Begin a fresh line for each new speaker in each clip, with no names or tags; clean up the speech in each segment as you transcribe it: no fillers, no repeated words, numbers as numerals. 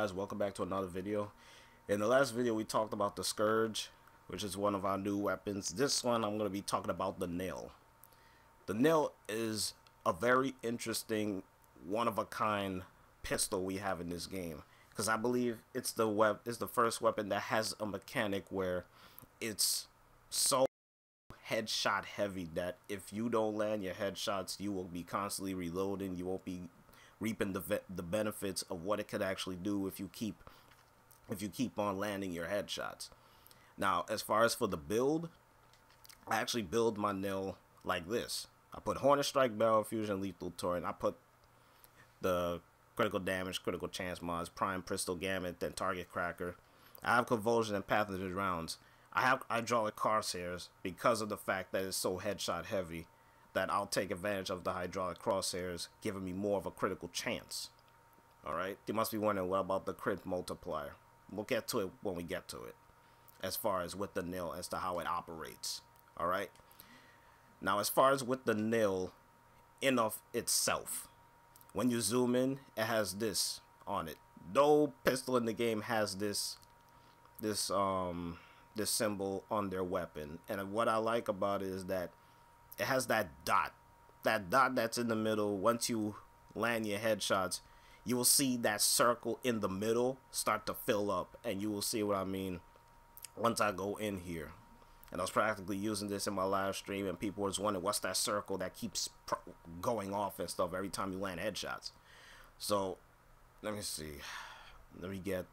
guys, welcome back to another video. In the last video we talked about the Scourge, which is one of our new weapons. This one I'm going to be talking about the Knell. The Knell is a very interesting, one-of-a-kind pistol we have in this game, because I believe it's the first weapon that has a mechanic where it's so headshot heavy that if you don't land your headshots, you will be constantly reloading. You won't be reaping the benefits of what it could actually do if you keep on landing your headshots. Now, as far as for the build, I actually build my Knell like this. I put Hornet Strike, Barrel Fusion, Lethal Torrent. I put the critical damage, critical chance mods, Prime, Pistol Gamut, then Target Cracker. I have Convulsion and Pathogen rounds. I have Hydraulic Crosshairs because of the fact that it's so headshot heavy that I'll take advantage of the Hydraulic Crosshairs, giving me more of a critical chance. Alright, you must be wondering, what about the crit multiplier? We'll get to it when we get to it, as far as with the Knell, as to how it operates. Alright, now as far as with the Knell in of itself, when you zoom in, it has this on it. No pistol in the game has this symbol on their weapon, and what I like about it is that it has that dot that's in the middle. Once you land your headshots, you will see that circle in the middle start to fill up, and you will see what I mean once I go in here. And I was practically using this in my live stream, and people was wondering, what's that circle that keeps going off and stuff every time you land headshots? So let me see, let me get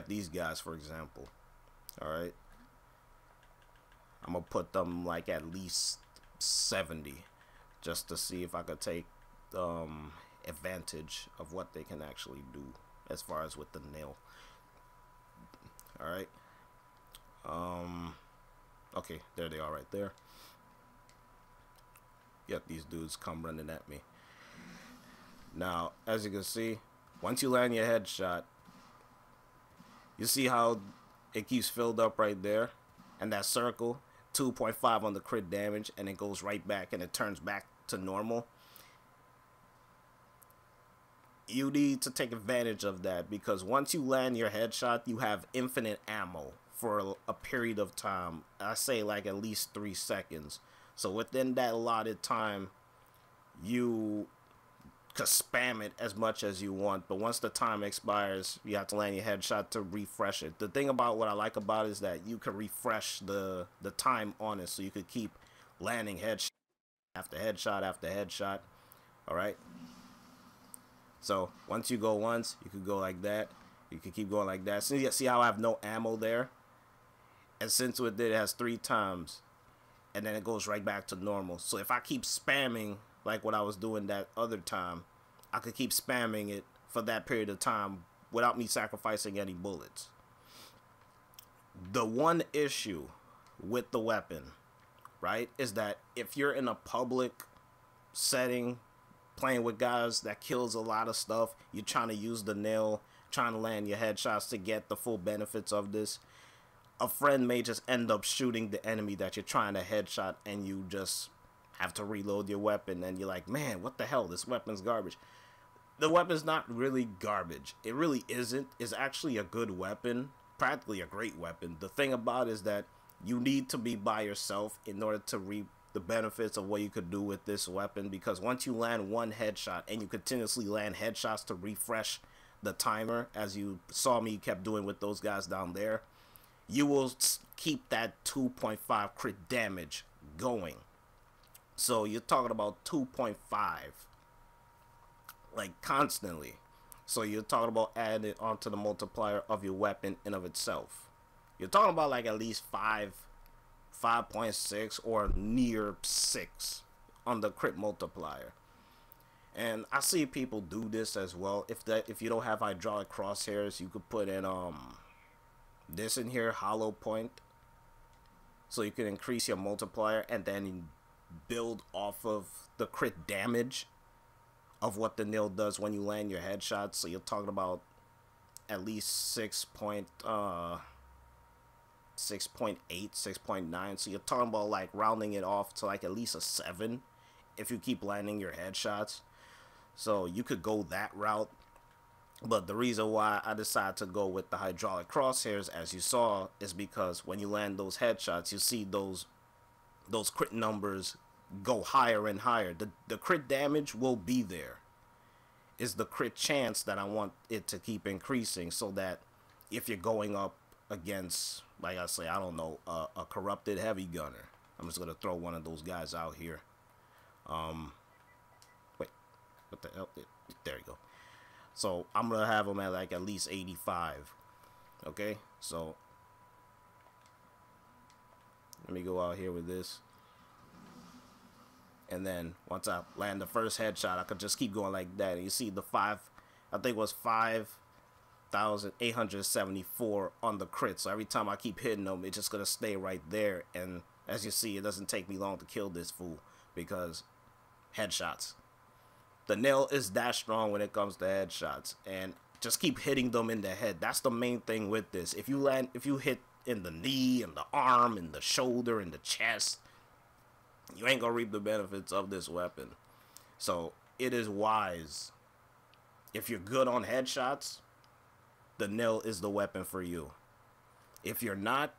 these guys, for example. Alright, I'm gonna put them like at least 70 just to see if I could take advantage of what they can actually do as far as with the Knell. Alright, okay, there they are right there. Yep, these dudes come running at me. Now, as you can see, once you land your headshot, you see how it keeps filled up right there, and that circle 2.5 on the crit damage, and it goes right back and it turns back to normal. You need to take advantage of that, because once you land your headshot, you have infinite ammo for a period of time. I say like at least 3 seconds. So within that allotted time, you could spam it as much as you want, but once the time expires, you have to land your headshot to refresh it. The thing about what I like about it is that you can refresh the time on it, so you could keep landing headshot after headshot after headshot. Alright, so once you go once, you could go like that, you can keep going like that. So you see how I have no ammo there, and since it has 3 times, and then it goes right back to normal. So if I keep spamming like what I was doing that other time, I could keep spamming it for that period of time without me sacrificing any bullets. The one issue with the weapon, right, is that if you're in a public setting playing with guys that kills a lot of stuff, you're trying to use the Knell, trying to land your headshots to get the full benefits of this, a friend may just end up shooting the enemy that you're trying to headshot, and you just have to reload your weapon, and you're like, man, what the hell, this weapon's garbage. The weapon's not really garbage. It really isn't. It's actually a good weapon, practically a great weapon. The thing about it is that you need to be by yourself in order to reap the benefits of what you could do with this weapon, because once you land one headshot and you continuously land headshots to refresh the timer, as you saw me kept doing with those guys down there, you will keep that 2.5 crit damage going. So you're talking about 2.5 like constantly. So you're talking about adding it onto the multiplier of your weapon in of itself. You're talking about like at least 5.6 or near 6 on the crit multiplier. And I see people do this as well. If you don't have hydraulic crosshairs, you could put in this in here, hollow point, so you can increase your multiplier and then build off of the crit damage of what the Knell does when you land your headshots. So you're talking about at least 6.8, 6.9. So you're talking about like rounding it off to like at least a 7 if you keep landing your headshots. So you could go that route. But the reason why I decided to go with the hydraulic crosshairs, as you saw, is because when you land those headshots, you see those crit numbers go higher and higher. The crit damage will be there. It's the crit chance that I want it to keep increasing, so that if you're going up against, like I say, I don't know, a corrupted heavy gunner. I'm just gonna throw one of those guys out here. Wait, what the hell? There you go. So I'm gonna have him at like at least 85. Okay, so let me go out here with this. And then once I land the first headshot, I could just keep going like that. And you see the I think it was 5,874 on the crit. So every time I keep hitting them, it's just gonna stay right there. And as you see, it doesn't take me long to kill this fool because headshots. The Knell is that strong when it comes to headshots, and just keep hitting them in the head. That's the main thing with this. If you hit in the knee, and the arm, and the shoulder, and the chest, you ain't gonna reap the benefits of this weapon. So it is wise. If you're good on headshots, the Knell is the weapon for you. If you're not,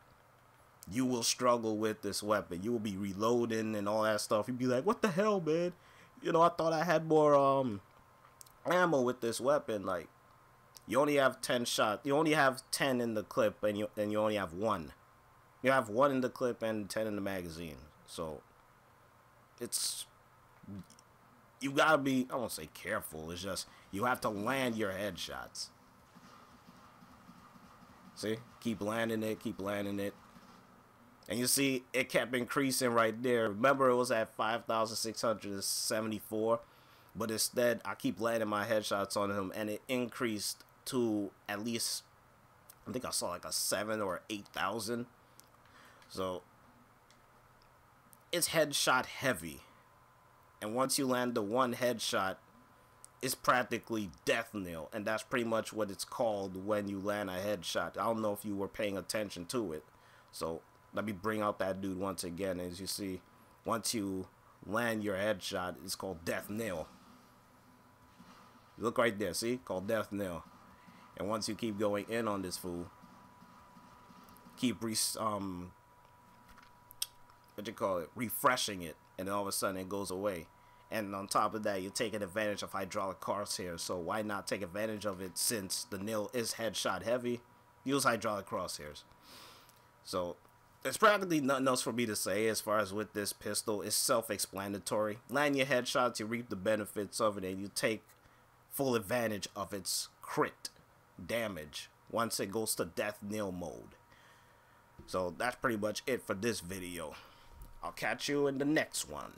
you will struggle with this weapon. You will be reloading and all that stuff. You'll be like, what the hell, man? You know, I thought I had more ammo with this weapon. Like, you only have 10 shots. You only have 10 in the clip, and you only have 1. You have 1 in the clip and 10 in the magazine. So you gotta be, I won't say careful. It's just you have to land your headshots. See, keep landing it, keep landing it. And you see, it kept increasing right there. Remember, it was at 5,674. But instead, I keep landing my headshots on him. And it increased to at least, I think I saw like a 7 or 8,000. So, it's headshot heavy. And once you land the one headshot, it's practically death knell. And that's pretty much what it's called when you land a headshot. I don't know if you were paying attention to it. So, let me bring out that dude once again. As you see, once you land your headshot, it's called death knell. Look right there, see? Called death knell. And once you keep going in on this fool, keep refreshing it, and then all of a sudden it goes away. And on top of that, you're taking advantage of hydraulic crosshairs. So why not take advantage of it, since the Knell is headshot heavy? Use hydraulic crosshairs. So there's practically nothing else for me to say as far as with this pistol. It's self-explanatory. Land your headshots, you reap the benefits of it, and you take full advantage of its crit damage once it goes to death knell mode. So that's pretty much it for this video. I'll catch you in the next one.